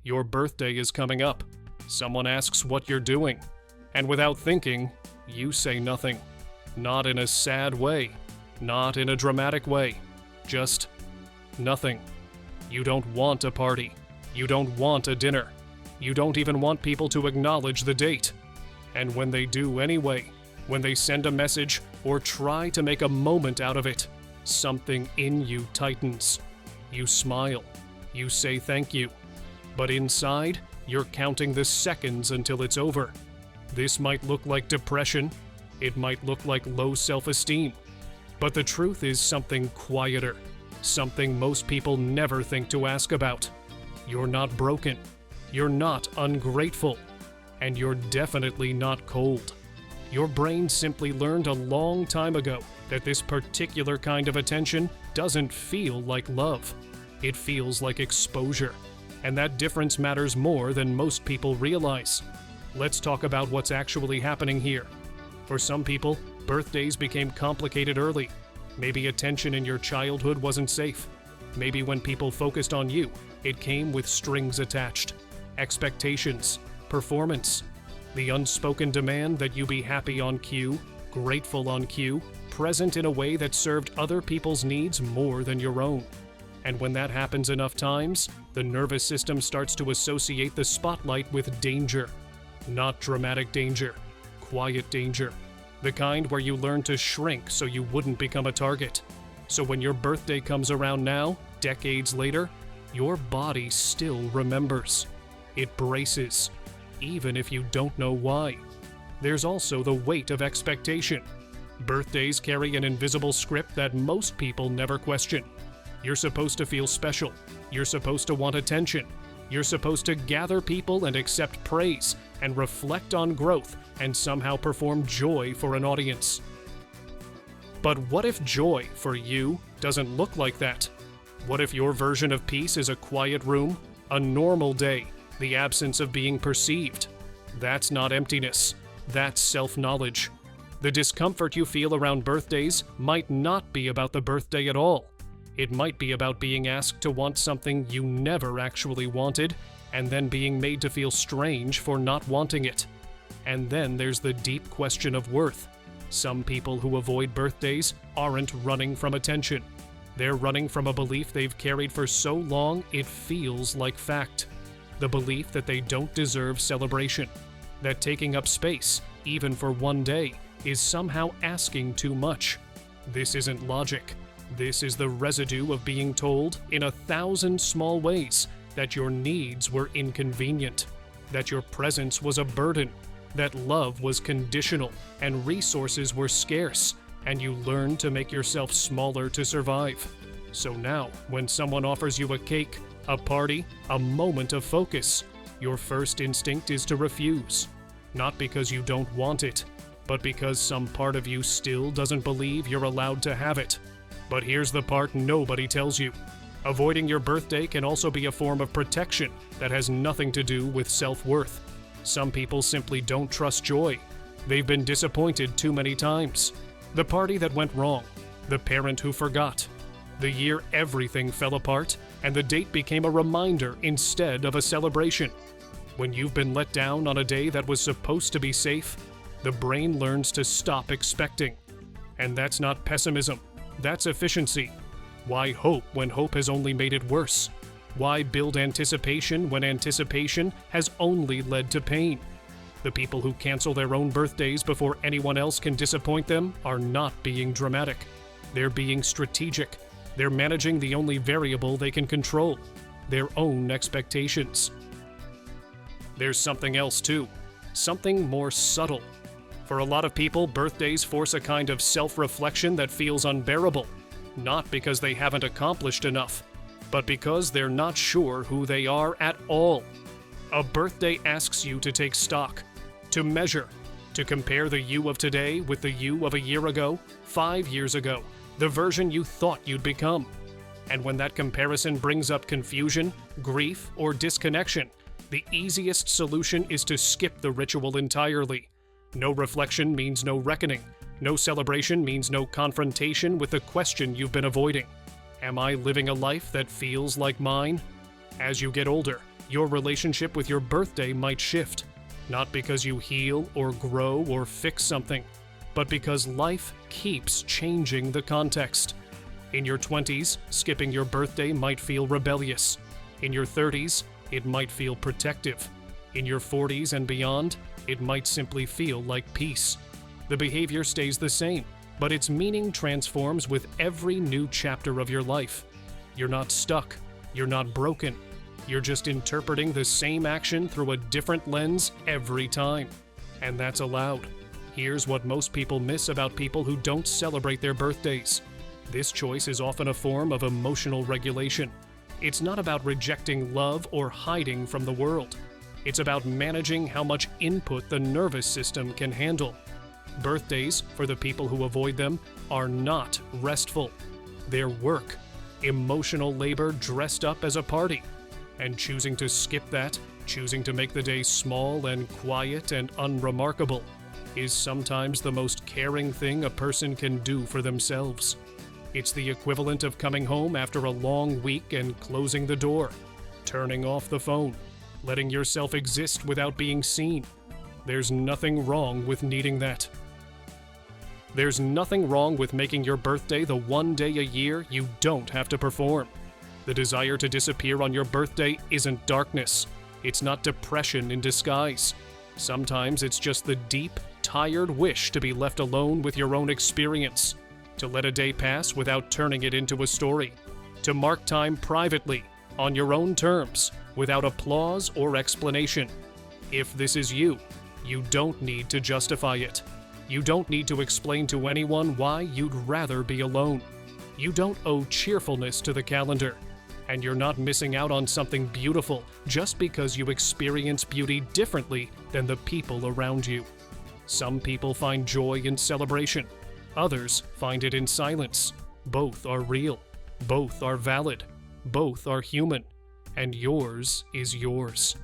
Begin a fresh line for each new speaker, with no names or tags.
Your birthday is coming up. Someone asks what you're doing. And without thinking, you say nothing. Not in a sad way. Not in a dramatic way. Just nothing. You don't want a party. You don't want a dinner. You don't even want people to acknowledge the date. And when they do anyway, when they send a message or try to make a moment out of it, something in you tightens. You smile. You say thank you. But inside, you're counting the seconds until it's over. This might look like depression. It might look like low self-esteem. But the truth is something quieter. Something most people never think to ask about. You're not broken. You're not ungrateful. And you're definitely not cold. Your brain simply learned a long time ago that this particular kind of attention doesn't feel like love. It feels like exposure. And that difference matters more than most people realize. Let's talk about what's actually happening here. For some people, birthdays became complicated early. Maybe attention in your childhood wasn't safe. Maybe when people focused on you, it came with strings attached. Expectations, performance, the unspoken demand that you be happy on cue, grateful on cue, present in a way that served other people's needs more than your own. And when that happens enough times, the nervous system starts to associate the spotlight with danger. Not dramatic danger, quiet danger. The kind where you learn to shrink so you wouldn't become a target. So when your birthday comes around now, decades later, your body still remembers. It braces, even if you don't know why. There's also the weight of expectation. Birthdays carry an invisible script that most people never question. You're supposed to feel special. You're supposed to want attention. You're supposed to gather people and accept praise, and reflect on growth, and somehow perform joy for an audience. But what if joy, for you, doesn't look like that? What if your version of peace is a quiet room, a normal day, the absence of being perceived? That's not emptiness. That's self-knowledge. The discomfort you feel around birthdays might not be about the birthday at all. It might be about being asked to want something you never actually wanted, and then being made to feel strange for not wanting it. And then there's the deep question of worth. Some people who avoid birthdays aren't running from attention. They're running from a belief they've carried for so long it feels like fact. The belief that they don't deserve celebration. That taking up space, even for one day, is somehow asking too much. This isn't logic. This is the residue of being told, in 1,000 small ways, that your needs were inconvenient, that your presence was a burden, that love was conditional, and resources were scarce, and you learned to make yourself smaller to survive. So now, when someone offers you a cake, a party, a moment of focus, your first instinct is to refuse. Not because you don't want it, but because some part of you still doesn't believe you're allowed to have it. But here's the part nobody tells you. Avoiding your birthday can also be a form of protection that has nothing to do with self-worth. Some people simply don't trust joy. They've been disappointed too many times. The party that went wrong. The parent who forgot. The year everything fell apart, and the date became a reminder instead of a celebration. When you've been let down on a day that was supposed to be safe, the brain learns to stop expecting. And that's not pessimism. That's efficiency. Why hope when hope has only made it worse? Why build anticipation when anticipation has only led to pain? The people who cancel their own birthdays before anyone else can disappoint them are not being dramatic. They're being strategic. They're managing the only variable they can control, their own expectations. There's something else too, something more subtle. For a lot of people, birthdays force a kind of self-reflection that feels unbearable, not because they haven't accomplished enough, but because they're not sure who they are at all. A birthday asks you to take stock, to measure, to compare the you of today with the you of a year ago, 5 years ago, the version you thought you'd become. And when that comparison brings up confusion, grief, or disconnection, the easiest solution is to skip the ritual entirely. No reflection means no reckoning. No celebration means no confrontation with the question you've been avoiding. Am I living a life that feels like mine? As you get older, Your relationship with your birthday might shift, not because you heal or grow or fix something, but because life keeps changing the context. In your 20s, skipping your birthday might feel rebellious. In your 30s, it might feel protective. In your 40s and beyond, it might simply feel like peace. The behavior stays the same, but its meaning transforms with every new chapter of your life. You're not stuck. You're not broken. You're just interpreting the same action through a different lens every time. And that's allowed. Here's what most people miss about people who don't celebrate their birthdays. This choice is often a form of emotional regulation. It's not about rejecting love or hiding from the world. It's about managing how much input the nervous system can handle. Birthdays, for the people who avoid them, are not restful. They're work, emotional labor dressed up as a party. And choosing to skip that, choosing to make the day small and quiet and unremarkable, is sometimes the most caring thing a person can do for themselves. It's the equivalent of coming home after a long week and closing the door, turning off the phone, letting yourself exist without being seen. There's nothing wrong with needing that. There's nothing wrong with making your birthday the one day a year you don't have to perform. The desire to disappear on your birthday isn't darkness. It's not depression in disguise. Sometimes it's just the deep, tired wish to be left alone with your own experience, to let a day pass without turning it into a story, to mark time privately, on your own terms, without applause or explanation. If this is you, you don't need to justify it. You don't need to explain to anyone why you'd rather be alone. You don't owe cheerfulness to the calendar. And you're not missing out on something beautiful just because you experience beauty differently than the people around you. Some people find joy in celebration. Others find it in silence. Both are real. Both are valid. Both are human. And yours is yours.